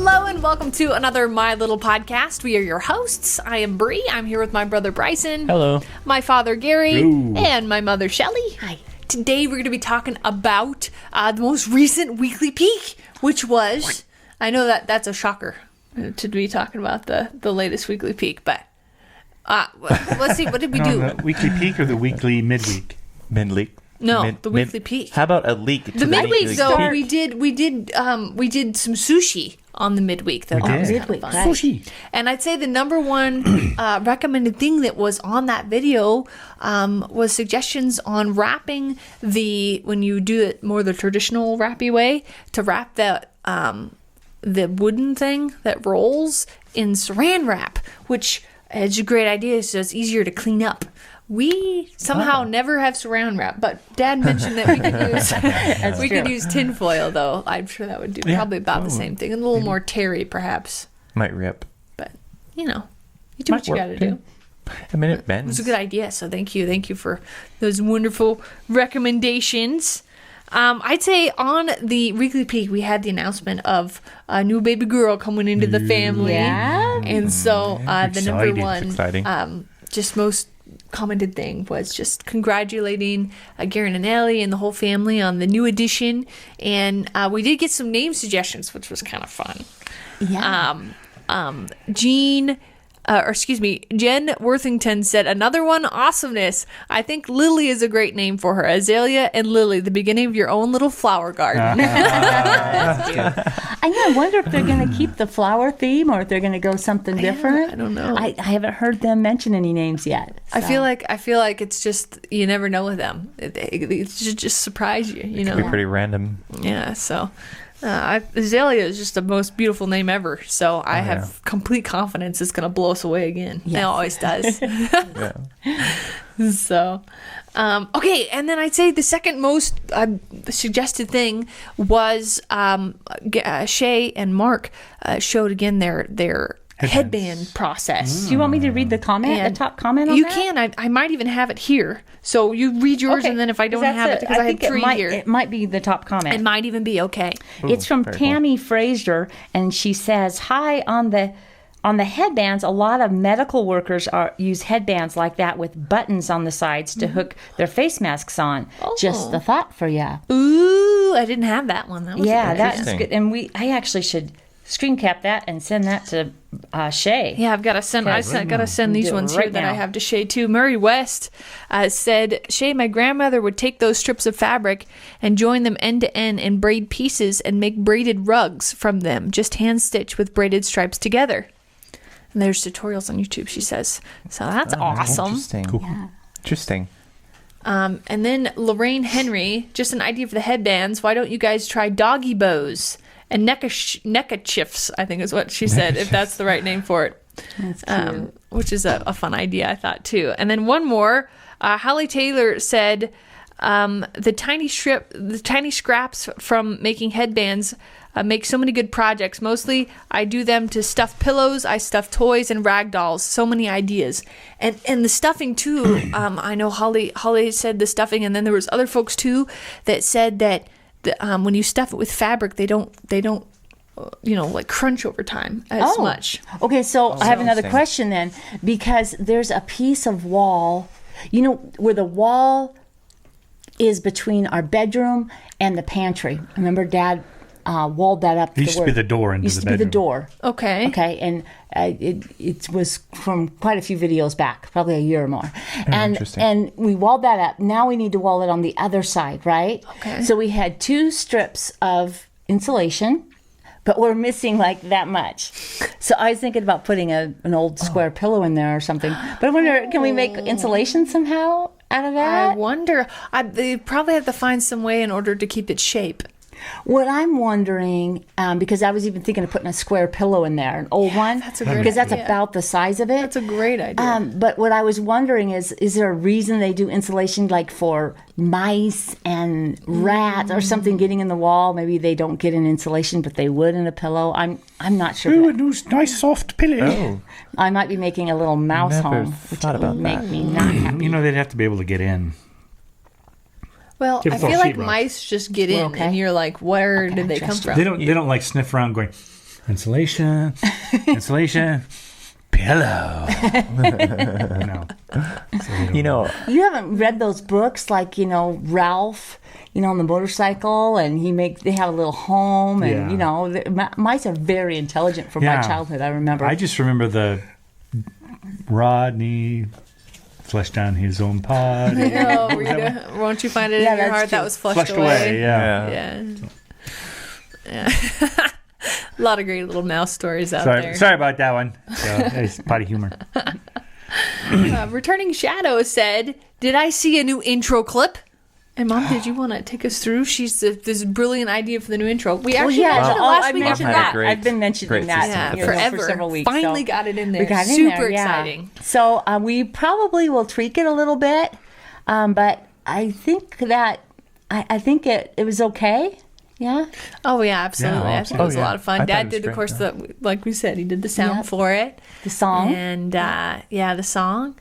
Hello and welcome to another My Little Podcast. We are your hosts. I am Bree. I'm here with my brother Bryson. Hello. My father Gary. Hello. And my mother Shelly. Hi. Today we're going to be talking about the most recent weekly peek, which was, I know that's a shocker to be talking about the latest weekly peek, but let's see, what did we do? The weekly peak or the weekly midweek? Mid-leak. No, the weekly peek. How about a leak? To The midweek, though, peak? we did some sushi on the midweek, though. That was kind of fun. Sushi. And I'd say the number one recommended thing that was on that video was suggestions on wrapping when you do it more the traditional wrappy way, to wrap the wooden thing that rolls in saran wrap, which is a great idea, so it's easier to clean up. We somehow never have saran wrap, but Dad mentioned that we could use tin foil, though. I'm sure that would do probably about the same thing. A little more terry, perhaps. Might rip. But, you do what you got to do. I mean, it bends. It was a good idea, so thank you. Thank you for those wonderful recommendations. I'd say on the weekly peek, we had the announcement of a new baby girl coming into the family. Yeah. And so the number one, exciting. just most commented thing was just congratulating Garen and Ellie and the whole family on the new addition. And we did get some name suggestions, which was kind of fun. Yeah. Jen Worthington said, another one, awesomeness. I think Lily is a great name for her. Azalea and Lily, the beginning of your own little flower garden. I wonder if they're going to keep the flower theme or if they're going to go something different. I don't know. I haven't heard them mention any names yet. So. I feel like it's just, you never know with them. It should just surprise you, It could be pretty random. Yeah, so Azalea is just the most beautiful name ever. So I have complete confidence it's going to blow us away again. Yes. It always does. Yeah. So, okay, and then I'd say the second most suggested thing was Shay and Mark showed again their headband process. Do you want me to read the top comment on you that? can. I might even have it here. So you read yours, and then if I don't have it, because I have three here. It might be the top comment. It might even be okay. It's from very Tammy Fraser, and she says, "Hi, on the headbands, a lot of medical workers use headbands like that with buttons on the sides to hook their face masks on. Just the thought for you." Ooh, I didn't have that one. That was That's good. And I actually should screen cap that and send that to Shay. Yeah, I've got to send. I got to send these ones here that I have to Shay too. Murray West said, "Shay, my grandmother would take those strips of fabric and join them end to end and braid pieces and make braided rugs from them, just hand stitch with braided stripes together." And there's tutorials on YouTube, she says. So that's awesome. Interesting. Cool. Yeah. Interesting. And then Lorraine Henry, just an idea for the headbands. Why don't you guys try doggy bows and neckerchiefs, I think is what she said, if that's the right name for it. That's cute. Which is a fun idea, I thought, too. And then one more, Holly Taylor said, the tiny scraps from making headbands make so many good projects. Mostly, I do them to stuff pillows, I stuff toys and rag dolls. So many ideas. And the stuffing, too. I know Holly said the stuffing, and then there was other folks, too, that said that when you stuff it with fabric, they don't like crunch over time as much. Okay, so I have another question then, because there's a piece of wall, where the wall is between our bedroom and the pantry. Remember, Dad walled that up. It used to be the door into the bedroom. Be the door. Okay. Okay, and it was from quite a few videos back, probably a year or more. Interesting. And we walled that up. Now we need to wall it on the other side, right? Okay. So we had 2 strips of insulation, but we're missing like that much. So I was thinking about putting an old square pillow in there or something. But I wonder, can we make insulation somehow out of that? I wonder. They probably have to find some way in order to keep its shape. What I'm wondering, because I was even thinking of putting a square pillow in there, an old one, that's a great because that's idea. about the size of it. That's a great idea. But what I was wondering is there a reason they do insulation like for mice and rats or something getting in the wall? Maybe they don't get in insulation, but they would in a pillow. I'm not sure. Ooh, a nice soft pillow. Oh, I might be making a little mouse Never home, which thought about will make that. me not happy. They'd have to be able to get in. Well, Give I us all feel like sheetrock. mice just get in, Okay. and you're like, where Okay, did they I come trust from? They don't like sniff around going, Insulation. Pillow. No. You know, You haven't read those books like, Ralph, on the motorcycle, and they have a little home, and, mice are very intelligent from my Yeah. childhood, I remember. I just remember the Rodney flushed down his own pod. No, won't you find it Yeah, in your that's heart? true. That was flushed, Flushed away. Yeah. Yeah. A lot of great little mouse stories out there. Sorry about that one. It's potty humor. Returning Shadow said, "Did I see a new intro clip?" And Mom, did you want to take us through? She's this brilliant idea for the new intro. We actually mentioned it last week. mentioned Mom had a that. great- I've been mentioning great that system. Yeah, forever. for several weeks. Finally so got it in there. we got it in Super there, yeah. exciting. So we probably will tweak it a little bit, but I think that I think it was okay. Yeah. Oh yeah, absolutely. Yeah, I think it was a yeah. lot of fun. I thought Dad it was did, of great, course, yeah. like we said, he did the sound Yep. for it, The song. and the song.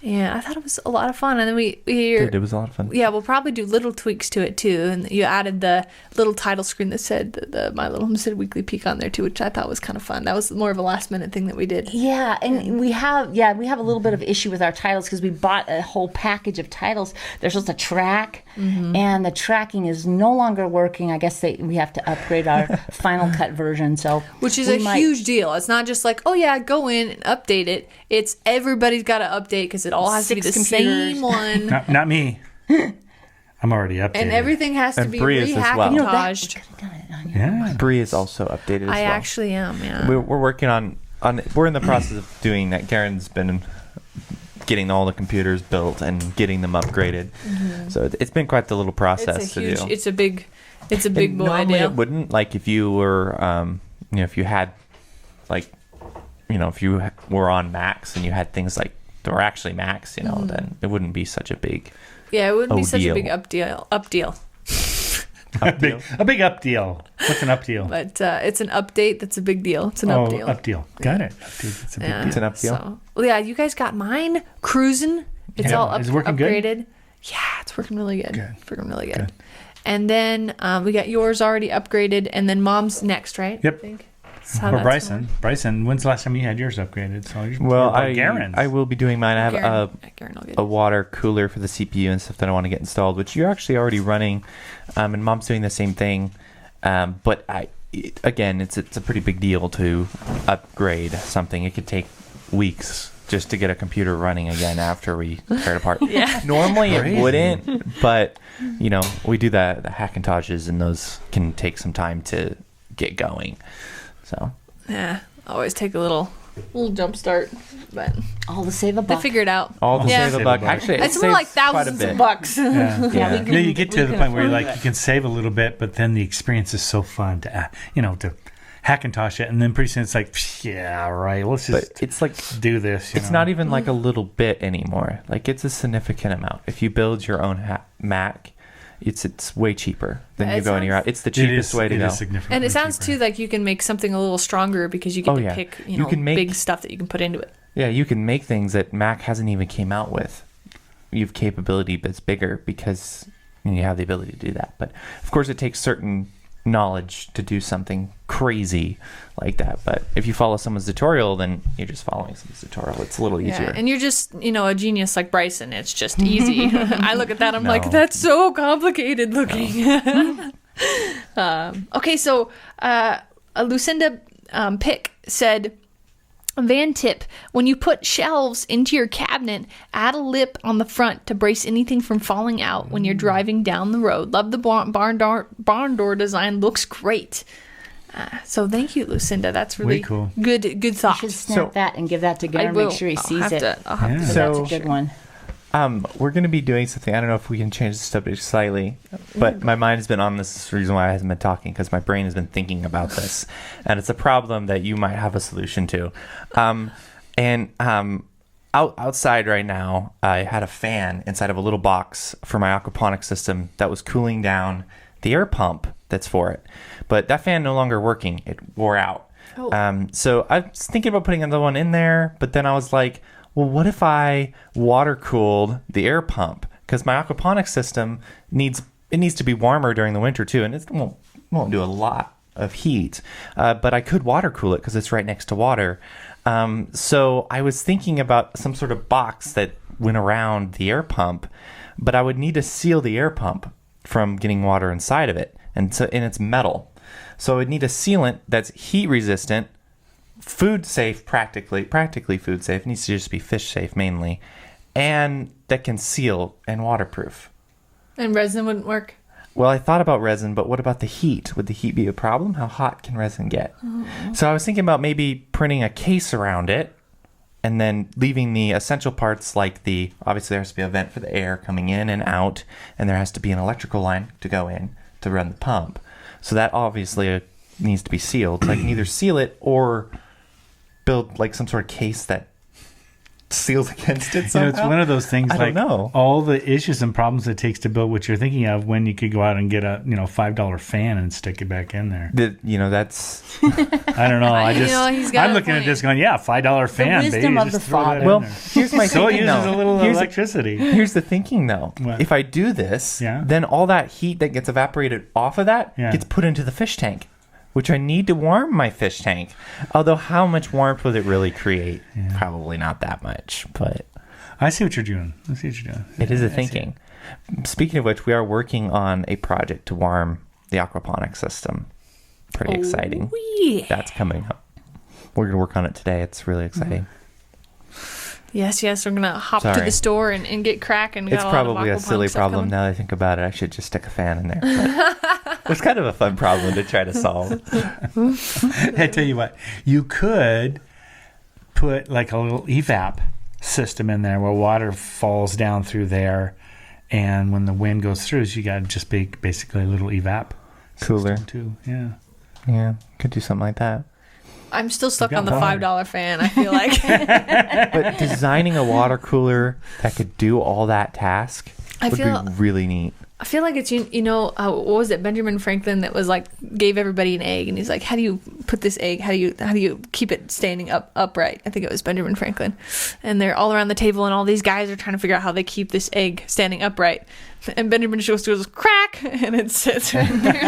Yeah, I thought it was a lot of fun. And then it was a lot of fun. yeah, we'll probably do little tweaks to it too. And you added the little title screen that said the My Little Homestead Weekly Peek on there too, which I thought was kind of fun. That was more of a last minute thing that we did. Yeah, and we have a little bit of issue with our titles because we bought a whole package of titles. They're supposed to track, and the tracking is no longer working. I guess we have to upgrade our Final Cut version. So Which is we a might- huge deal. It's not just like, oh yeah, go in and update it. It's everybody's got to update because it all has to be the 6 computers. same one. Not me. I'm already updated. And everything has to And be Bria's as well. rehackintaged. Yeah. Bree is also updated as I well. actually am, yeah. We're working on we're in the process of doing that. Karen's been getting all the computers built and getting them upgraded. So it's been quite the little process It's a to huge, do. it's a big And boy normally deal. it wouldn't, like if you were if you had like if you were on Macs and you had things like that were actually Macs, then it wouldn't be such a big Yeah, it wouldn't be such a deal. big up deal. A big up deal. What's an up deal? But it's an update that's a big deal. It's an up deal. Up deal. Got it. Up deal. It's a big Yeah. deal. It's an up deal. So, well, yeah, you guys got mine cruising. It's Yeah. all Is it working good? upgraded. Yeah, it's working really good. Good. It's working really good. Good. And then we got yours already upgraded, and then Mom's next, right? Yep. I think. That's how Or that's Bryson. going. Bryson, when's the last time you had yours upgraded? So Well, Garen's. I will be doing mine. I have Garen will get a it. water cooler for the CPU and stuff that I want to get installed, which you're actually already running, and Mom's doing the same thing. But again, it's a pretty big deal to upgrade something. It could take weeks just to get a computer running again after we tear it apart. Yeah. Normally Crazy. it wouldn't, but we do the Hackintosh's, and those can take some time to get going. So Yeah, always take a little jump start, but all to save a they buck. figure it out. all to Yeah. save a buck. Save a buck. Actually, It's more like thousands of bucks. Yeah. Yeah, we can- you get we to the can point where you're afford like, you can save a little bit, but then the experience is so fun to, to Hackintosh it, and then pretty soon it's like, yeah, right. Let's but just it's like do this. it's not even like a little bit anymore. Like it's a significant amount. If you build your own Mac, it's way cheaper than Yeah, you it go anywhere sounds- else. It's the cheapest way to go. And it sounds too like you can make something a little stronger because you get Oh, to yeah. pick, You can make- big stuff that you can put into it. Yeah, you can make things that Mac hasn't even came out with. You have capability that's bigger because you have the ability to do that. But of course, it takes certain knowledge to do something crazy like that. But if you follow someone's tutorial, then you're just following someone's tutorial. It's a little Yeah, easier. and you're just, a genius like Bryson. It's just easy. I look at that, I'm like, No. that's so complicated looking. Okay, so Lucinda Pick said, Van tip, when you put shelves into your cabinet, add a lip on the front to brace anything from falling out when you're driving down the road. Love the barn door design. Looks great. So thank you, Lucinda. That's really Way cool. Good thought. You should snap So- that and give that to Garen. Make sure he sees it. I'll have Yeah. to. So- That's a good one. We're going to be doing something. I don't know if we can change the subject slightly, but my mind has been on this. This is the reason why I haven't been talking, because my brain has been thinking about this, and it's a problem that you might have a solution to. Outside right now, I had a fan inside of a little box for my aquaponics system that was cooling down the air pump that's for it, but that fan no longer working. It wore out. Oh. So I was thinking about putting another one in there, but then I was like, well, what if I water cooled the air pump? Because my aquaponics system needs to be warmer during the winter too, and it won't do a lot of heat, but I could water cool it because it's right next to water. So I was thinking about some sort of box that went around the air pump, but I would need to seal the air pump from getting water inside of it, and it's metal. So I would need a sealant that's heat resistant, food safe, practically food safe. It needs to just be fish safe mainly, and that can seal and waterproof. And resin wouldn't work. Well, I thought about resin, but what about the heat? Would the heat be a problem? How hot can resin get? So I was thinking about maybe printing a case around it and then leaving the essential parts like obviously there has to be a vent for the air coming in and out, and there has to be an electrical line to go in to run the pump. So that obviously needs to be sealed. So I can either seal it or build like some sort of case that seals against it somehow. It's one of those things. I don't know. All the issues and problems it takes to build what you're thinking of, when you could go out and get a $5 fan and stick it back in there. That's I don't know. I'm looking at this going, $5 fan. The wisdom baby, of the father. well. Here's my So it thinking. uses though. a little electricity. Here's the thinking though. What? If I do this, Yeah. then all that heat that gets evaporated off of that Yeah. gets put into the fish tank, which I need to warm my fish tank. Although how much warmth would it really create? Probably not that much, but I see what you're doing. it is I a see. thinking. Speaking of which, we are working on a project to warm the aquaponics system. Pretty exciting. Yeah. That's coming up. We're going to work on it today. It's really exciting. Yes, we're going to hop to Sorry. the store and get cracking. It's probably a silly problem now that I think about it. I should just stick a fan in there. But it's kind of a fun problem to try to solve. I tell you what, you could put like a little evap system in there where water falls down through there, and when the wind goes through, you got just basically a little evap Cooler. system too. Yeah. Yeah, could do something like that. I'm still stuck You've on the got $5 fan, I feel like. But designing a water cooler that could do all that task would be really neat. I feel like it's, what was it, Benjamin Franklin that was like, gave everybody an egg, and he's like, how do you put this egg, how do you keep it standing upright? I think it was Benjamin Franklin. And they're all around the table, and all these guys are trying to figure out how they keep this egg standing upright. And Benjamin just goes, crack, and it sits right there.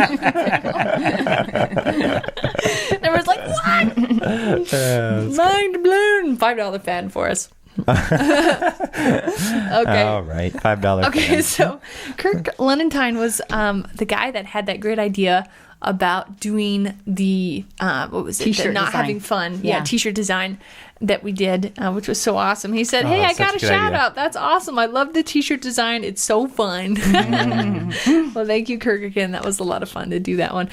And everyone's like, what? Mind blown. $5 fan for us. Okay. All right, $5. Okay, so Kirk Lenentine was the guy that had that great idea about doing the what was it? T-shirt The not design. having fun. Yeah. T-shirt design that we did, which was so awesome. He said, "Hey, I that's got such a a good shout idea. out. That's awesome. I love the T-shirt design. It's so fun." Well, thank you, Kirk, again. That was a lot of fun to do that one.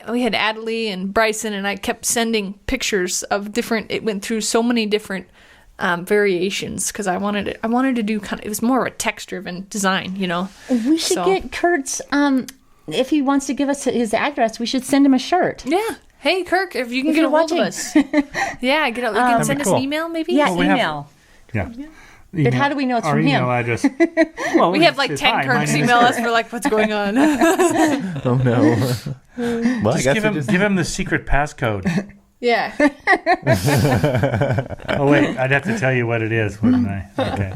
We had Adelie and Bryson, and I kept sending pictures of different. It went through so many different variations because I wanted to do it was more of a text-driven design, We should get Kurt's, if he wants to give us his address, we should send him a shirt. Yeah. Hey, Kirk, if you can If get a you're hold of watching. us. Yeah, you can send us cool. an email, maybe? Yeah, we have- email. Yeah. But how do we know it's Our from email him? address. Well, We have like it's 10 hi, my Kirks name is email Kirk. us for like, what's going on? Oh no. Well, I Just guess give him the secret passcode. Yeah. Oh wait, I'd have to tell you what it is, wouldn't I? Okay.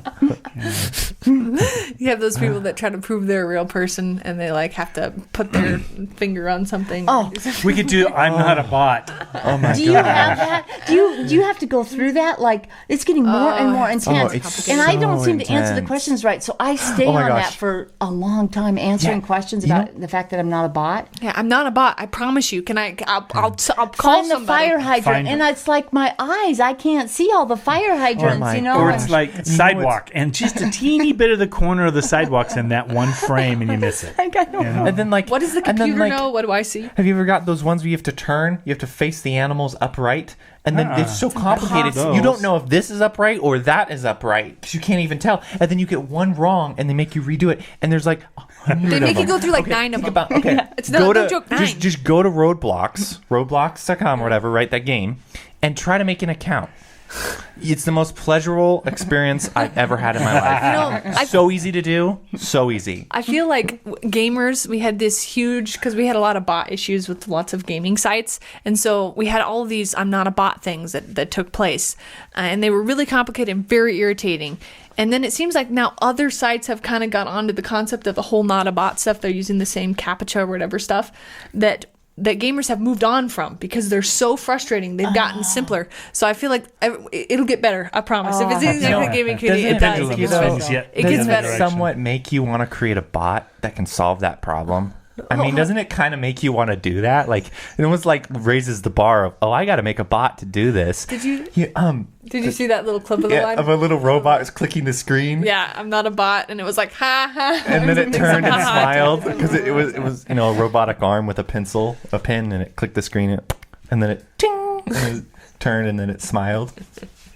You have those people that try to prove they're a real person and they like have to put their finger on something. Oh. We could do I'm not a bot. Oh my Do you have that? Do you have to go through that? Like, it's getting more and more intense. it's and I don't so seem to answer the intense. questions right. So I stay Oh my on gosh. that for a long time, answering questions about the fact that I'm not a bot. Yeah, I'm not a bot. I promise you. I'll call Find the somebody. fire hydrant, Find- and it's like my eyes. I can't see all the fire hydrants, my you know. Or gosh. it's like sidewalk, and just a teeny bit of the corner of the sidewalk's in that one frame, and you miss it. I got no. You know? And then like What does the and then, computer like, know? What do I see? Have you ever got those ones where you have to turn? You have to face the animals upright, and then it's so complicated. those. You don't know if this is upright or that is upright because you can't even tell. And then you get one wrong, and they make you redo it. And there's like 100 They of make you them. go through like Okay, 9 of think them. about okay. It's no joke, 9. Just go to Roblox.com or whatever, right? That game, and try to make an account. It's the most pleasurable experience I've ever had in my life. So easy to do, so easy. I feel like gamers, we had this huge, because we had a lot of bot issues with lots of gaming sites. And so we had all of these I'm not a bot things that took place. And they were really complicated and very irritating. And then it seems like now other sites have kind of got onto the concept of the whole not a bot stuff. They're using the same CAPTCHA or whatever stuff that that gamers have moved on from because they're so frustrating. They've gotten simpler. So I feel like it'll get better. I promise. If it's anything like the gaming community, it does. Pendulum It gets swings better. yet It gets another better. direction. somewhat make you want to create a bot that can solve that problem? I mean, doesn't it kind of make you want to do that? Like, it almost like raises the bar of, I got to make a bot to do this. Did you Yeah, see that little clip of the line? of a little robot is clicking the screen. Yeah, I'm not a bot, and it was like ha ha. And then it turned and Ha, ha. smiled because it was a robotic arm with a pen, and it clicked the screen, and then it ting, and it turned, and then it smiled.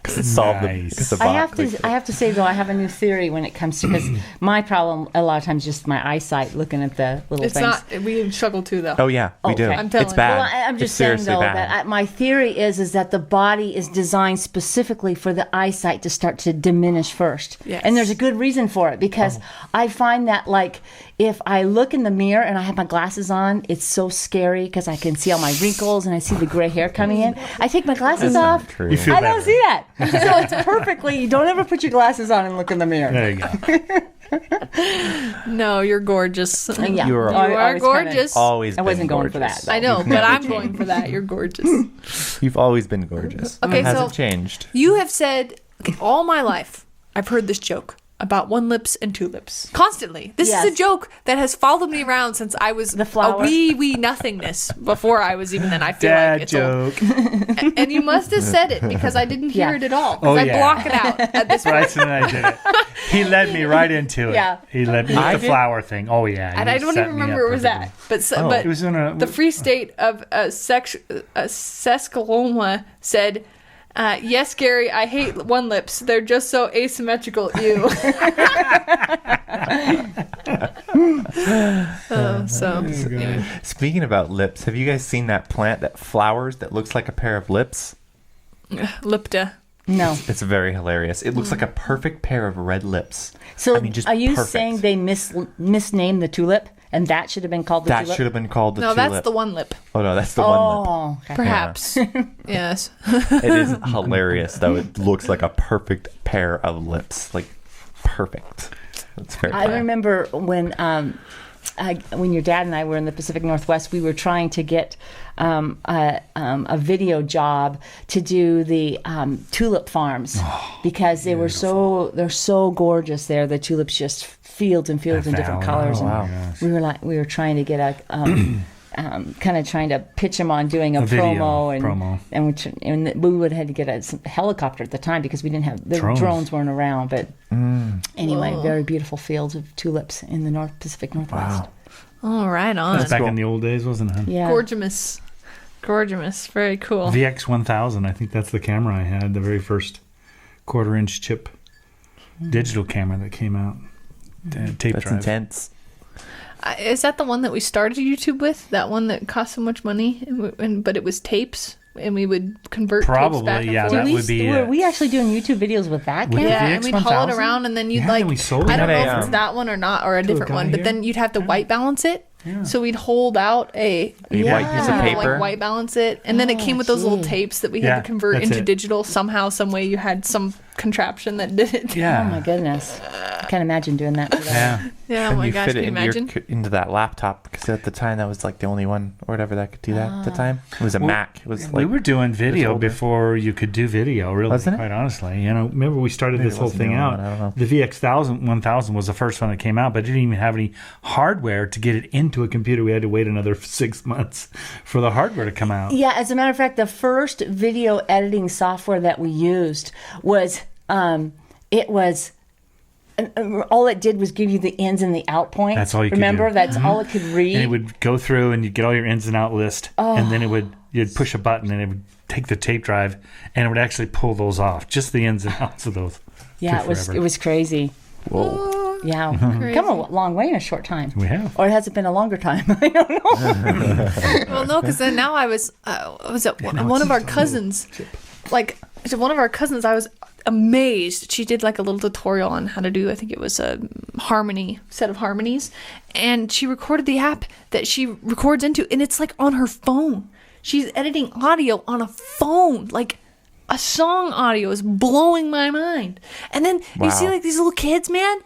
Because it solved Nice. because the I bot have clicked to. it. I have to say though, I have a new theory when it comes to because my problem a lot of times just my eyesight looking at the little It's things. not. We struggle too though. Oh yeah, we do. Okay. I'm telling It's you. bad. Well, I'm It's just saying seriously though bad. that my theory is that the body is designed specifically for the eyesight to start to diminish first. Yes. And there's a good reason for it because I find that like if I look in the mirror and I have my glasses on, it's so scary because I can see all my wrinkles and I see the gray hair coming in. I take my glasses off. True. You feel I don't better. see that. So it's perfectly. You don't ever put your glasses on and look in the mirror. There you go. No, you're gorgeous. Yeah. You are- You I are was kinda- gorgeous. Always. I wasn't been going for gorgeous. that, though. I know, You've but never I'm changed. going for that. You're gorgeous. You've always been gorgeous. Okay, it hasn't so- changed. You have said all my life I've heard this joke about one lips and two lips constantly. This Yes. is a joke that has followed me around since I was The flower. a wee nothingness. Before I was even then, I feel Dad like it's old. joke. And you must have said it because I didn't hear Yeah. it at all. Oh, Because I yeah. block it out at this point. Right, and I did it. He led me right into it. Yeah. He led me with I the did- flower thing. Oh yeah. And he I don't set even me remember up where it was perfectly. at. But It was in a the Free State of Saskatchewan said, yes, Gary, I hate one lips. They're just so asymmetrical. Ew. Anyway. Speaking about lips, have you guys seen that plant that flowers that looks like a pair of lips? Lipta. No. It's very hilarious. It looks like a perfect pair of red lips. So I mean, just are you perfect. saying they misnamed the tulip and that should have been called the That tulip? should have been called the No, tulip. that's the one lip. Oh no, that's the one lip. Oh, okay. Perhaps. Yes. It is hilarious though. It looks like a perfect pair of lips, like perfect. It's very. I funny. remember when your dad and I were in the Pacific Northwest, we were trying to get a video job to do the tulip farms because they're so gorgeous there. The tulips just fields and fields in different valley. colors. Oh, and wow. we were trying to get a kind of trying to pitch them on doing a video promo and we would have had to get a helicopter at the time because we didn't have the drones weren't around. But anyway, Whoa. very beautiful fields of tulips in the Pacific Northwest. Wow. Oh, right on. That's back in the old days, wasn't it? Yeah. Gorgeous. Gorgeous. Very cool. VX1000. I think that's the camera I had. The very first 1/4-inch chip digital camera that came out. Tape That's drive. intense. Is that the one that we started YouTube with? That one that cost so much money, but it was tapes, and we would convert Probably, tapes back and yeah, forth? that would be Were it. we actually doing YouTube videos with that With camera? Yeah, the and we'd haul it VX1000? around, and then you'd Yeah, like, we sold I don't it. know We had if it's that one or not, or a to a different one, guy but here. then you'd have to white balance it. Yeah. So we'd hold out a A white piece of and paper. like white balance it, and then it came with those little gee. tapes that we Yeah, had to convert that's into it. digital somehow, some way. You had some contraption that did it. Yeah. Oh my goodness. I can't imagine doing that. For that. Yeah. Yeah, oh And my you gosh, fit can it you into, imagine? into that laptop because at the time that was like the only one or whatever that could do that at the time. It was a Well, Mac. It was like we were doing video older. before you could do video, really, Wasn't it? quite honestly. You know, remember we started Maybe this it whole wasn't the thing only out. one, I don't know. The VX1000 was the first one that came out, but it didn't even have any hardware to get it into a computer. We had to wait another 6 months for the hardware to come out. Yeah, as a matter of fact, the first video editing software that we used was all it did was give you the ins and the out point. That's all you could Remember, do. that's all it could read. And it would go through and you'd get all your ins and out list. And then you'd push a button and it would take the tape drive and it would actually pull those off. Just the ins and outs of those. yeah, Took it was forever. it was crazy. whoa. Yeah, come a long way in a short time. We have. Or has it been a longer time? I don't know. Well, no, because then now I was at one of our cousins, like to one of our cousins. I was amazed. She did like a little tutorial on how to do. I think it was a set of harmonies, and she recorded the app that she records into, and it's like on her phone. She's editing audio on a phone, like a song audio is blowing my mind. And then you see Wow. like these little kids, man.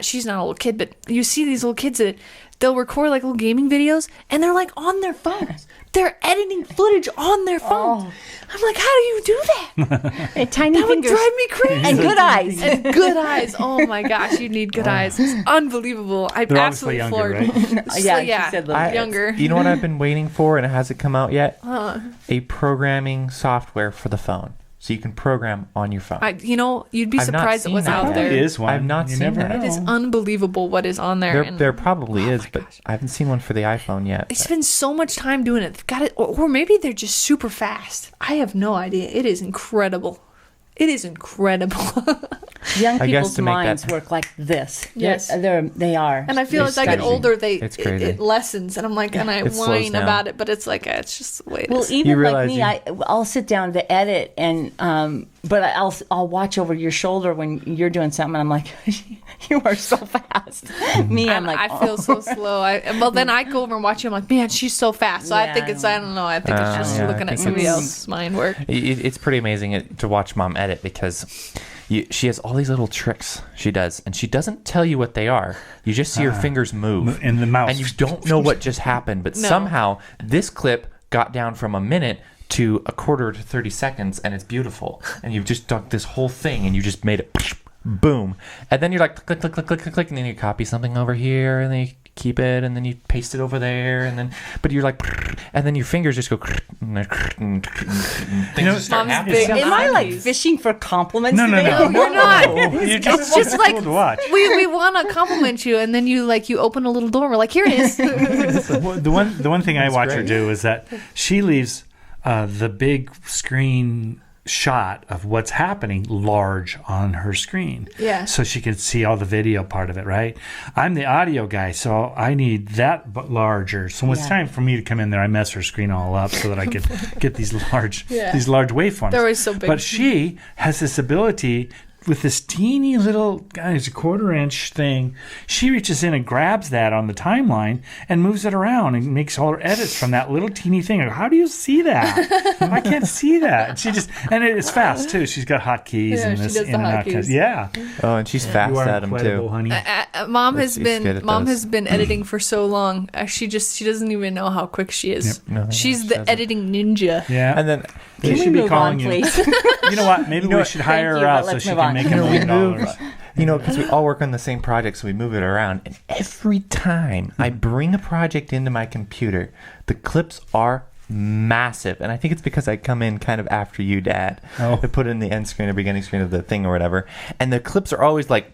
She's not a little kid, but you see these little kids that they'll record like little gaming videos, and they're like on their phones. They're editing footage on their phones. I'm like, how do you do that? And tiny That would fingers. drive me crazy. And good eyes. And good eyes. Oh my gosh, you need good eyes. It's unbelievable. I'm They're obviously absolutely younger, floored. right? Yeah, she said little kids. younger. You know what I've been waiting for and it hasn't come out yet? A programming software for the phone. So you can program on your phone. You'd be I've not surprised it seen was that. out Probably there. is one. I've not You seen never that. know. It is unbelievable what is on there. There probably is, but I haven't seen one for the iPhone yet. They spend so much time doing it. They've got it, or maybe they're just super fast. I have no idea. It is incredible. It is incredible. Young I guess people's to make minds that- work like this. Yes. They are. And I feel They're as I get stunning. older, It's crazy. it lessens, and I'm like, and I It slows whine down. about it, but it's like it's just the way it Well, is. even You like realize me, I'll sit down to edit, and but I'll watch over your shoulder when you're doing something, and I'm like, you are so fast. Me, I'm like, I feel so slow. Well, then I go over and watch you. I'm like, man, she's so fast. So I Yeah, think it's, I don't know. I think it's just yeah, I looking at think somebody it's- else's mind work. It's pretty amazing to watch Mom edit because she has all these little tricks she does, and she doesn't tell you what they are. You just see her fingers move in the mouse. and you don't know what just happened. But No. somehow this clip got down from a minute to a quarter to 30 seconds, and it's beautiful. And you've just done this whole thing, and you just made it boom. And then you're like click, click, click, click, click, click, and then you copy something over here, and then you keep it, and then you paste it over there, and then but you're like, and then your fingers just go, and things just start Mom's happening. big on am I like hobbies. fishing for compliments? No, no, today? no. You're not. You're It's just like cool to watch. we want to compliment you, and then you open a little door. And we're like, here it is. Well, the one thing I watch her great. do is that she leaves the big screen shot of what's happening large on her screen. Yeah. So she can see all the video part of it, right? I'm the audio guy, so I need that larger. So when it's Yeah. time for me to come in there, I mess her screen all up so that I can get these large Yeah. waveforms. They're always so big. But she has this ability with this teeny little, guys, a 1/4 inch thing. She reaches in and grabs that on the timeline and moves it around and makes all her edits from that little teeny thing. I go, how do you see that? I can't see that. And it's fast too. She's got hotkeys Yeah, and she this does in the and out. hotkeys. Yeah, Oh, and she's fast you are at them incredible, too. honey. Mom She's good at Mom those. has been editing for so long. She doesn't even know how quick she is. No, She's she the doesn't. editing ninja. Yeah, And then they Can we should be move calling on, you. please? You know what? Maybe we should hire Thank her you, out but so let's she move can on. make $1 we million. move, because we all work on the same project, so we move it around. And every time I bring a project into my computer, the clips are massive. And I think it's because I come in kind of after you, Dad, to put in the end screen or beginning screen of the thing or whatever. And the clips are always like,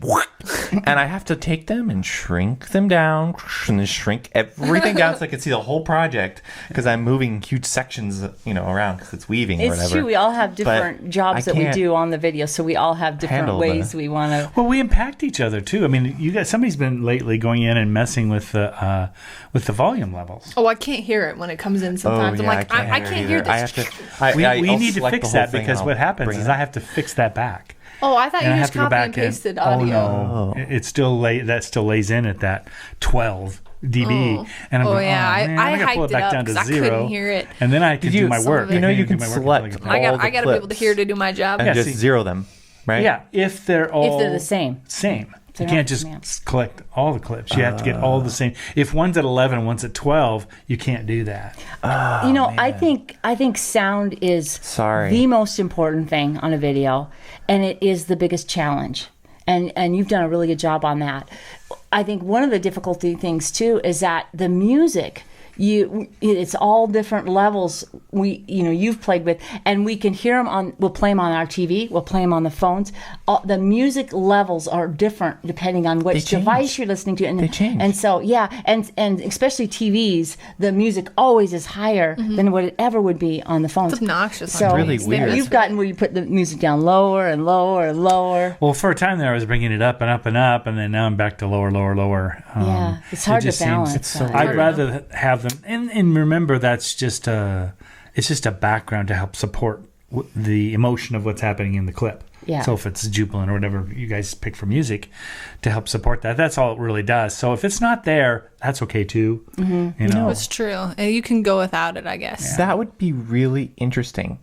and I have to take them and shrink them down and then shrink everything down so I can see the whole project because I'm moving huge sections, around because it's weaving or It's whatever. true. We all have different jobs I that we can't do on the video, so we all have different handle ways the- we want to. Well, we impact each other too. I mean, somebody's been lately going in and messing with the volume levels. Oh, I can't hear it when it comes in sometimes. I'm like, I can't hear either. I this. have to. We I'll need to select fix the whole that thing because and what I'll happens bring is it I up. have to fix that back. Oh, I thought And I you have just to go copy back and pasted and audio. oh no, it's still that still lays in at that 12 dB, and I'm Oh, going, yeah, man, I gotta pull hyped it it back up down to 'cause I 0, couldn't hear it. and then I can do my some work. of it- You know, you can can do my work select until all I get the I gotta be able to clips. hear to do my job. and Yeah, just see- zero them, right? Yeah, if they're all the same. Same. You They're can't not- just yeah. collect all the clips. You have to get all the same. If one's at 11 and one's at 12, you can't do that. I think sound is Sorry. the most important thing on a video, and it is the biggest challenge. And you've done a really good job on that. I think one of the difficulty things too is that the music, it's all different levels you've played with, and we can hear them we'll play them on our TV, we'll play them on the phones. The music levels are different depending on which change. device you're listening to, and They change. and so and especially TVs, the music always is higher than what it ever would be on the phones. It's obnoxious. So really weird. You've gotten where you put the music down lower and lower and lower. Well, for a time there, I was bringing it up and up and up, and then now I'm back to lower, lower, lower. Yeah, it's hard it to just seems- balance. It's so that. weird. I'd rather have them, and remember that's just it's just a background to help support the emotion of what's happening in the clip. Yeah. So if it's jubilant or whatever you guys pick for music to help support that, that's all it really does. So if it's not there, that's okay too. Mm-hmm. You know. It's true. You can go without it, I guess. That would be really interesting.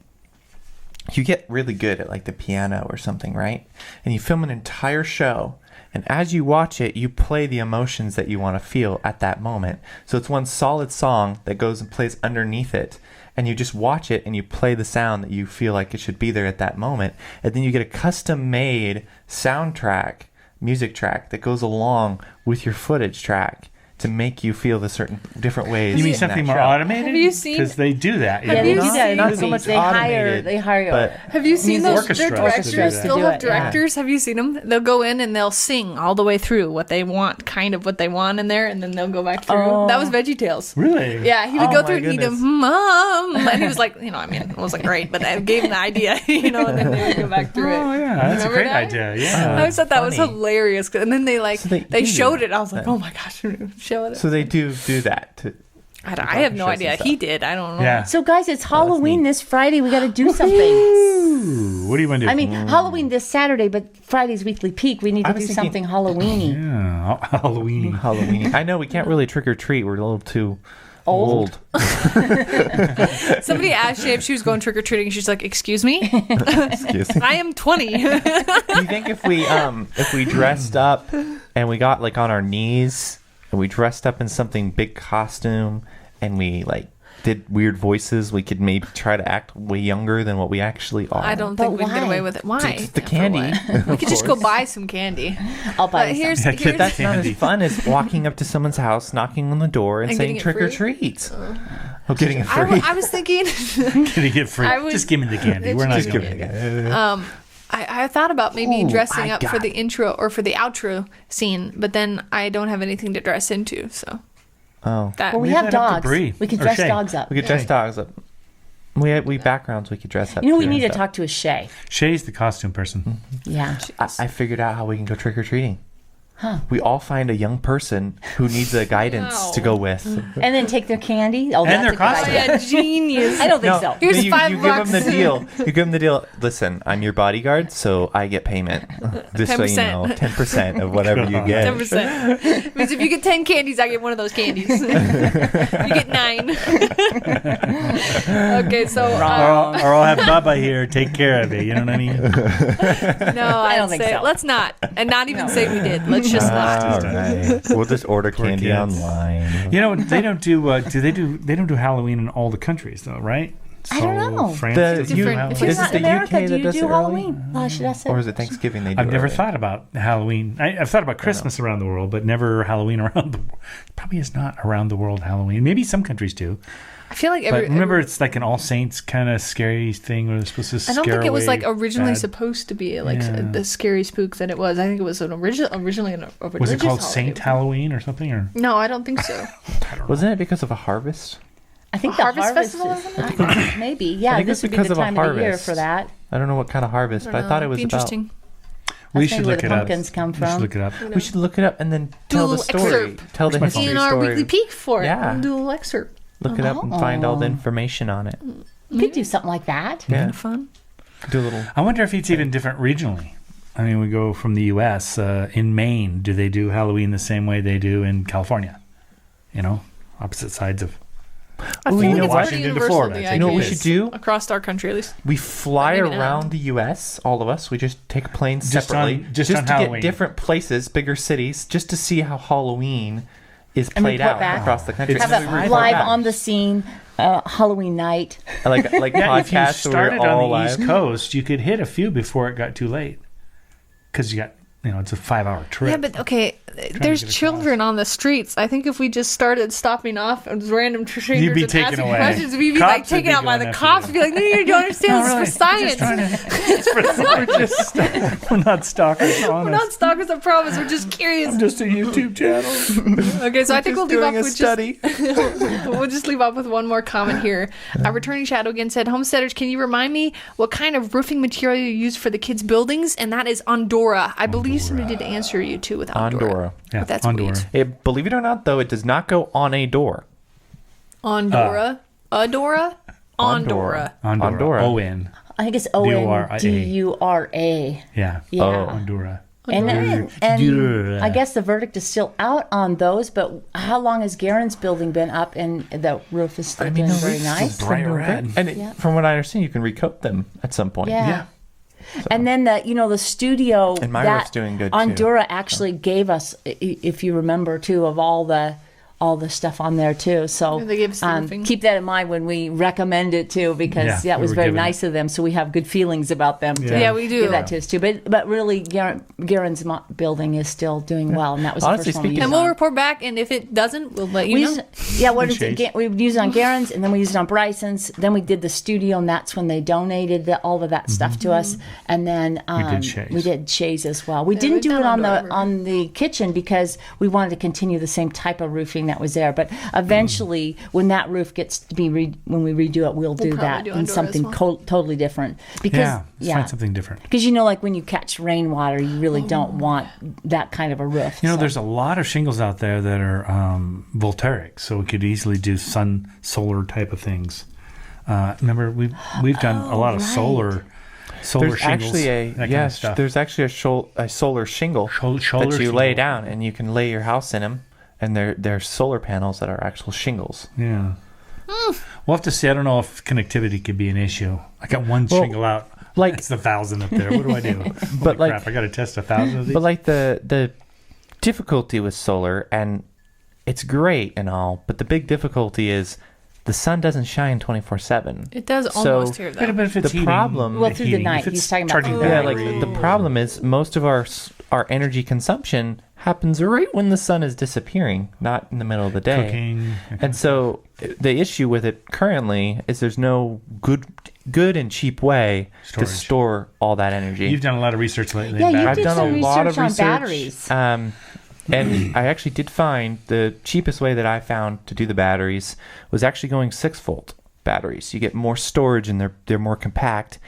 You get really good at like the piano or something, right? And you film an entire show And as you watch it, you play the emotions that you want to feel at that moment. So it's one solid song that goes and plays underneath it. And you just watch it and you play the sound that you feel like it should be there at that moment. And then you get a custom-made soundtrack, music track that goes along with your footage track to make you feel the certain different ways. You mean in something that more show. automated? Have you seen- Because they do that. Have They you do that in Not movies. so much They hire. automated, They hire. but Have you seen those? orchestras They're that do directors. that. They'll Do have it, yeah. directors. Have you seen them? They'll go in and they'll sing all the way through what they want, kind of what they want in there, and then they'll go back through. Oh. That was VeggieTales. Really? Yeah, he would Oh go my through and he'd goodness. Mom, and he was like, I mean, it wasn't great, but I gave him the idea, and then they would go back through Oh, it. yeah. That's a Remember great that? idea. I Yeah. always thought that was funny. hilarious, and then they So they they do showed that. it. I was like, oh my gosh, show it. So they do that. I have no shows idea. and He stuff. did. I don't know. Yeah. So, guys, it's Halloween neat. this Friday. We got to do something. Ooh, what do you want to do? I mean, Halloween this Saturday, but Friday's weekly peak. We need I to do was thinking- something Halloweeny. yeah, Halloween. Halloween. I know we can't really trick or treat. We're a little too old. Somebody asked Shay if she was going trick or treating. She's like, "Excuse me, Excuse me. I am 20." Do you think if we dressed up and we got like on our knees and we dressed up in something big costume and we like did weird voices, we could maybe try to act way younger than what we actually are? I don't But think we'd get why? away with it. Why? It's the For candy. what? We could just go buy some candy. I'll buy But you here's some. Yeah, here's That's not Candy. as fun as walking up to someone's house, knocking on the door, and And saying getting it trick or free? treat. Oh, getting it free. I was thinking. Can you get free? I would- Just give me the candy. We're not Just give giving me it. I thought about maybe Ooh, dressing I up for got the intro or for the outro scene, but then I don't have anything to dress into, so Oh, that Well, we Leave have that up to dogs. Bree We can or dress Shay. dogs up. we could dress dogs up. We backgrounds we could dress up. You know, we too need and to stuff. talk to a Shay. Shay's the costume person. Yeah. I figured out how we can go trick or treating. Huh. We all find a young person who needs a guidance to go with. And then take their candy. Oh, And that's their a good costume. idea. yeah, genius. I don't think so. Here's you, $5. you give them the deal. You give them the deal. Listen, I'm your bodyguard, so I get payment. Just so you 10%. know, 10% of whatever you get. 10%. Means if you get 10 candies, I get one of those candies. You get 9. Okay, so Or I'll have Bubba here take care of it. You know what I mean? no, I don't think say so. let's not, and not even say we did. Let's just not. All right. We'll just order candy kids. online. You know, they don't do. They don't do Halloween in all the countries, though, right? I don't know. France The- doesn't do Different- Halloween. if If you're Is it not the in America, UK do that you does do it early? Halloween? Should I say? Or is it Thanksgiving they do I've never early? thought about Halloween. I've thought about Christmas around the world, but never Halloween around the world. Probably is not around the world Halloween. Maybe some countries do. I feel like But remember, it's like an All Saints kind of scary thing where they're supposed to I scare don't think it was away like originally bad- supposed to be like Yeah. the scary spook that it was. I think it was originally a religious Was it called holiday. Saint Halloween or something? Or No, I don't think so. Wasn't it because of a harvest? I think A the harvest harvest festival, is, maybe. Yeah, think this it's would be because the of a time of the year harvest. for that. I don't know what kind of harvest, but I thought it was Be about. interesting. we That's should maybe where look the it up. pumpkins come We should from. look it up. We should look it up and then Do a tell the little story. excerpt. Tell the Where's my history In our story. weekly peek for it, Yeah. we'll do a little excerpt. Look it up and find all the information on it. We could do something like that. Yeah. Kind of fun. Do a little. I wonder if it's even different regionally. I mean, we go from the U.S. In Maine, do they do Halloween the same way they do in California? You know, opposite sides of. I Ooh, feel you like know it's what? pretty Washington to universal. Florida. The You know what we idea should do? across our country, at least. We fly Maybe not. around the U.S. All of us. We just take a plane Just separately, on- just on to Halloween. get different places, bigger cities, just to see how Halloween is And played report out back. across the country. It's Have And it then we report live back. on the scene, Halloween night. like Yeah, if you podcasts where started we're all on the live. East Coast, you could hit a few before it got too late. Because you got, it's a 5-hour trip. Yeah, but okay, there's get across. children on the streets. I think if we just started stopping off and random strangers You'd be and taken asking away. questions, we'd be Cops like would taken be out by going the after cops. you. Be like, no, you don't understand. Oh, This is for science. We're not stalkers, We're honest. not stalkers, I promise. We're just curious. I'm just a YouTube channel. Okay, so I think we'll leave off doing a with study. we'll just leave off with one more comment here. Returning Shadow again said, "Homesteaders, can you remind me what kind of roofing material you use for the kids' buildings?" And that is Ondora. I believe somebody did answer you too with Ondora. Ondora. Yeah, But that's Ondora. weird. It, believe it or not, though, it does not go on a door. Ondora. Adora? Ondora. Ondora. O-N. I think it's D-O-R-A. Ondura. Yeah. Yeah. Ondora. And Ondura. I guess the verdict is still out on those, but how long has Garen's building been up and the roof is still doing very nice? bright red. And Yeah. from what I understand, you can recoat them at some point. Yeah. Yeah. And then the studio And my roof's doing good, too. Ondura actually gave us, if you remember too, of all the stuff on there too. So Yeah, they gave us the roofing. keep that in mind when we recommend it too, because Yeah, that we was were very giving nice of them. So we have good feelings about them. To Yeah, we do. give that to us too. But really, Garen's building is still doing well, and that was Honestly the first one we speaking- used And we'll on. report back, and if it doesn't, we'll let you We know. what is Change. it? We used it on Garen's, and then we used it on Bryson's. Then we did the studio, and that's when they donated all of that stuff to us. And then we did Shay's as well. We didn't we've do done it on Ondura. on the kitchen because we wanted to continue the same type of roofing that was there. But eventually, when that roof gets to be when we redo it, we'll do probably that do in Ondura something as well. totally different. Because let's find something different. because like when you catch rainwater, you really don't want that kind of a roof. You know, So- there's a lot of shingles out there that are voltaic, so we could easily do solar type of things. Remember, we've done a lot of right. solar There's shingles. actually that kind of stuff. there's actually a solar shingle Solar that you lay shingle. down, and you can lay your house in them, and they're solar panels that are actual shingles. Yeah. We'll have to see. I don't know if connectivity could be an issue. I got one shingle out. like- It's 1,000 up there. What do I do? But Holy like- crap, I got to test 1,000 of these. But like the difficulty with solar, and it's great and all, but the big difficulty is the sun doesn't shine 24/7. It does So- almost here, though. But if it's the heating, problem- Well, through the heating, night, if it's he's talking about charging through the Yeah, night. like the problem is most of our energy consumption happens right when the sun is disappearing, not in the middle of the day. cooking. And so the issue with it currently is there's no good and cheap way Storage. to store all that energy. You've done a lot of research lately. Yeah, in you batteries. did I've done some a lot of research on research. batteries. And I actually did find the cheapest way that I found to do the batteries was actually going 6-volt batteries. You get more storage and they're more compact.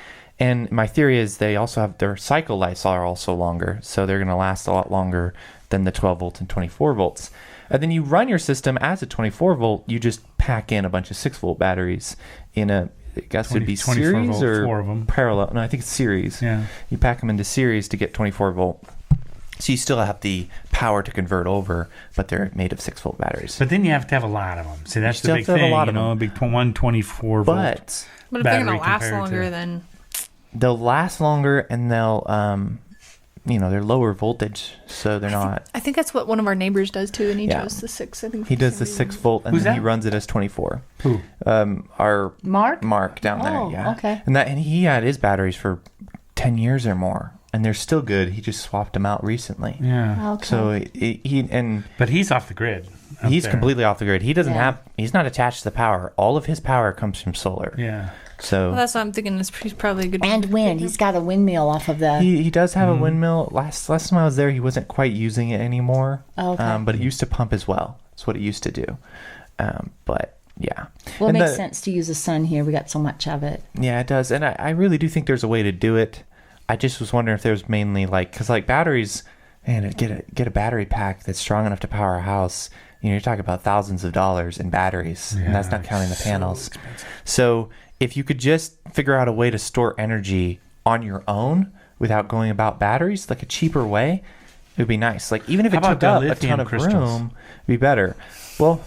And my theory is they also have their cycle lives are also longer, so they're going to last a lot longer than the 12 volts and 24 volts. And then you run your system as a 24 volt. You just pack in a bunch of 6-volt batteries in I guess it'd be 24 series volt, or 4 of them. parallel. No, I think it's series. Yeah. You pack them into series to get 24 volt. So you still have the power to convert over, but they're made of 6-volt batteries. But then you have to have a lot of them. See, that's the still big have to have a thing. lot You of know, them. a big 124 volt. But But if they're battery going to last compared longer, to- then they'll last longer, and they'll, they're lower voltage, so they're not. I think that's what one of our neighbors does too, and he Yeah. chose the 6. I think He for does some the reason. 6-volt, and Who's then he that? runs it as 24. Who? Our Mark? down Oh, there, yeah. okay. And he had his batteries for 10 years or more, and they're still good. He just swapped them out recently. Yeah. Okay. So But he's off the grid. up he's there. completely off the grid. He doesn't Yeah. he's not attached to the power. All of his power comes from solar. Yeah. So Well, that's what I'm thinking. He's probably a good. And wind. He's got a windmill off of the. he does have a windmill. Last time I was there, he wasn't quite using it anymore. Okay. But it used to pump as well. That's what it used to do. But yeah. Well, it And makes the- sense to use the sun here. We got so much of it. Yeah, it does. And I really do think there's a way to do it. I just was wondering if there's mainly because batteries, man, get a battery pack that's strong enough to power a house. You're talking about thousands of dollars in batteries, and that's not counting the panels. So if you could just figure out a way to store energy on your own without going about batteries, like a cheaper way, it would be nice. Like even if How it about took up a lithium ton of crystals? room, it'd be better. Well,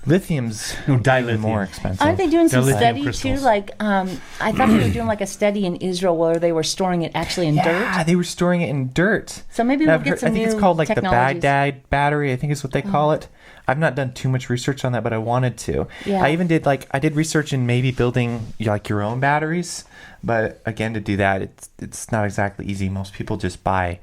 lithium's No, even dilithium. more expensive. Aren't they doing some lithium study crystals. too? Like, I thought they were doing like a study in Israel where they were storing it actually in Yeah, dirt. they were storing it in dirt. So maybe And we'll I've get heard- some I think new it's called like technologies. the Baghdad battery. I think is what they call it. I've not done too much research on that, but I wanted to. Yeah. I even did I did research in maybe building like your own batteries, but again, to do that, it's not exactly easy. Most people just buy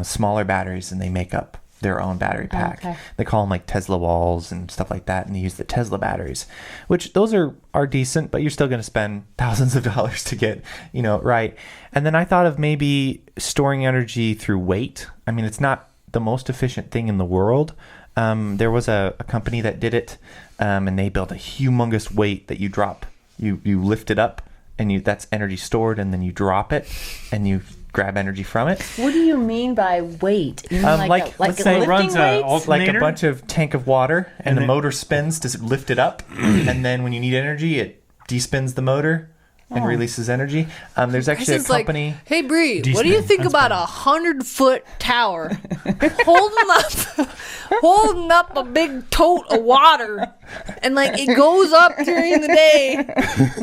smaller batteries and they make up their own battery pack. Okay. They call them like Tesla walls and stuff like that, and they use the Tesla batteries, which those are decent, but you're still going to spend thousands of dollars to get right. And then I thought of maybe storing energy through weight. I mean, it's not the most efficient thing in the world. There was a company that did it, and they built a humongous weight that you drop. You lift it up, and that's energy stored, and then you drop it, and you grab energy from it. What do you mean by weight? You mean like, let's say it lifting runs a weights? alt- Like a Alternator? bunch of tank of water, and the then- motor spins to lift it up, and then when you need energy, it despins the motor, and releases energy. There's actually a This is like, company. hey Bree, Decent. what do you think about a 100-foot tower holding up a big tote of water, and like it goes up during the day,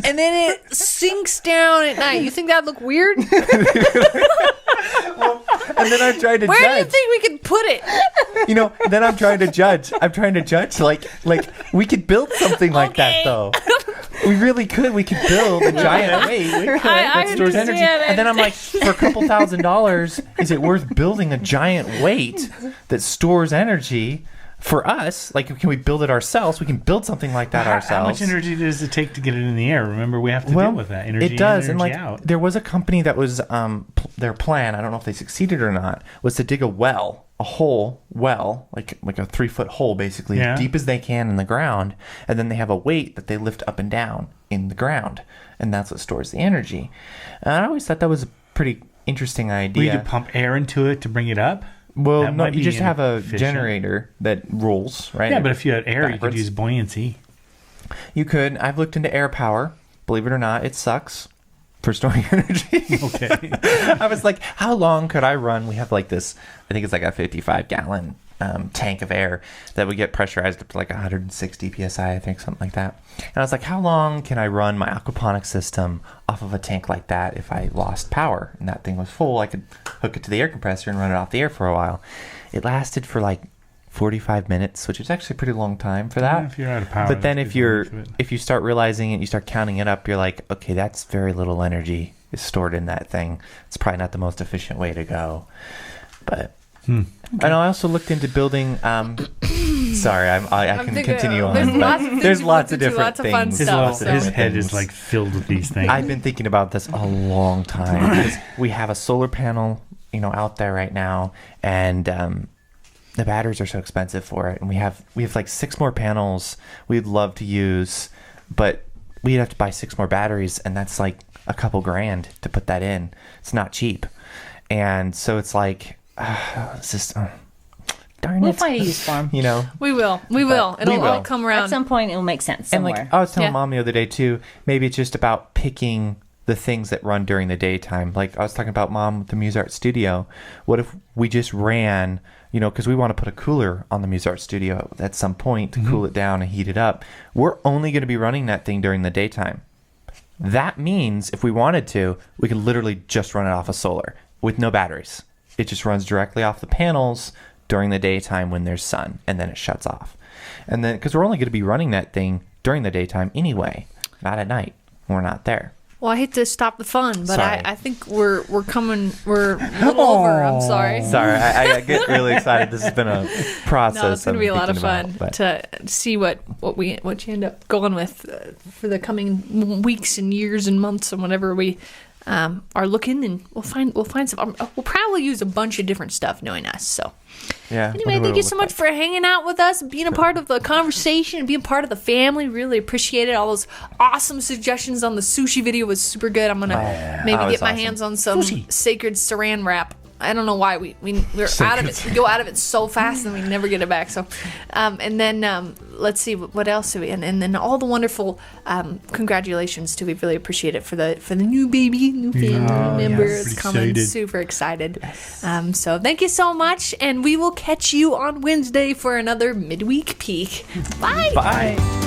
and then it sinks down at night? You think that'd look weird? And then I'm trying to Where do you judge. think we could put it? Then I'm trying to judge. Like we could build something like that Okay. though. We really could. We could build a giant weight that stores energy. understand. And then I'm like, for a couple $1,000s, is it worth building a giant weight that stores energy for us? Like, can we build it ourselves? We can build something like that ourselves. How much energy does it take to get it in the air? Remember, we have to deal with that energy. It does, in, and energy like out. there was a company that was their plan. I don't know if they succeeded or not. Was to dig a whole well, like a 3-foot hole, basically as deep as they can in the ground, and then they have a weight that they lift up and down in the ground, and that's what stores the energy. And I always thought that was a pretty interesting idea. We could pump air into it to bring it up. Well, That no, might you be just have a inefficient. generator that rolls, right? Yeah, but if you had air, you could Backwards. use buoyancy. You could. I've looked into air power. Believe it or not, it sucks for storing energy. Okay. I was like, how long could I run? We have like this, I think it's like a 55-gallon tank of air that would get pressurized up to like 160 psi, I think, something like that. And I was like, how long can I run my aquaponics system off of a tank like that if I lost power and that thing was full? I could hook it to the air compressor and run it off the air for a while. It lasted for like 45 minutes, which is actually a pretty long time for that. Yeah, if you're out of power. But then that's good if you start realizing it, you start counting it up, you're like, okay, that's very little energy is stored in that thing. It's probably not the most efficient way to go. But and I also looked into building. Sorry, I can thinking, continue on. there's but lots of things there's to lots look of into, different lots of fun things. His, stuff, little, so. his head Things. is like filled with these things. I've been thinking about this a long time because we have a solar panel, out there right now, and the batteries are so expensive for it, and we have like 6 more panels we'd love to use, but we'd have to buy 6 more batteries, and that's like a couple grand to put that in. It's not cheap, and so it's like it's just darn We'll it. find a use for them. We will. we It'll all will. come At around. some point, it'll make sense And somewhere. like I was telling Yeah. Mom the other day too, maybe it's just about picking the things that run during the daytime. Like I was talking about Mom with the Muse Art Studio. What if we just ran, because we want to put a cooler on the Muse Art Studio at some point to cool it down and heat it up. We're only going to be running that thing during the daytime. That means if we wanted to, we could literally just run it off of solar with no batteries. It just runs directly off the panels during the daytime when there's sun, and then it shuts off. And then, because we're only going to be running that thing during the daytime anyway, not at night. We're not there. Well, I hate to stop the fun, but Sorry. I think we're a little over. I'm sorry. Sorry, I get really excited. This has been a process. No, it's going to be a I'm lot of thinking fun about, but- to see what you end up going with for the coming weeks and years and months and whatever we are looking, and we'll find some. We'll probably use a bunch of different stuff, knowing us. So Yeah. anyway, thank you so much for hanging out with us, being a part of the conversation, and being part of the family. Really appreciate it. All those awesome suggestions on the sushi video was super good. I'm gonna maybe That was get my awesome. hands on some Sushi. sacred saran wrap. I don't know why we're out of it. We go out of it so fast and we never get it back. So, and then let's see what else do we, and then all the wonderful congratulations too. We really appreciate it for the new baby, new family member. yes. It's Pretty coming. excited. Super excited. So thank you so much, and we will catch you on Wednesday for another midweek peek. Bye. Bye.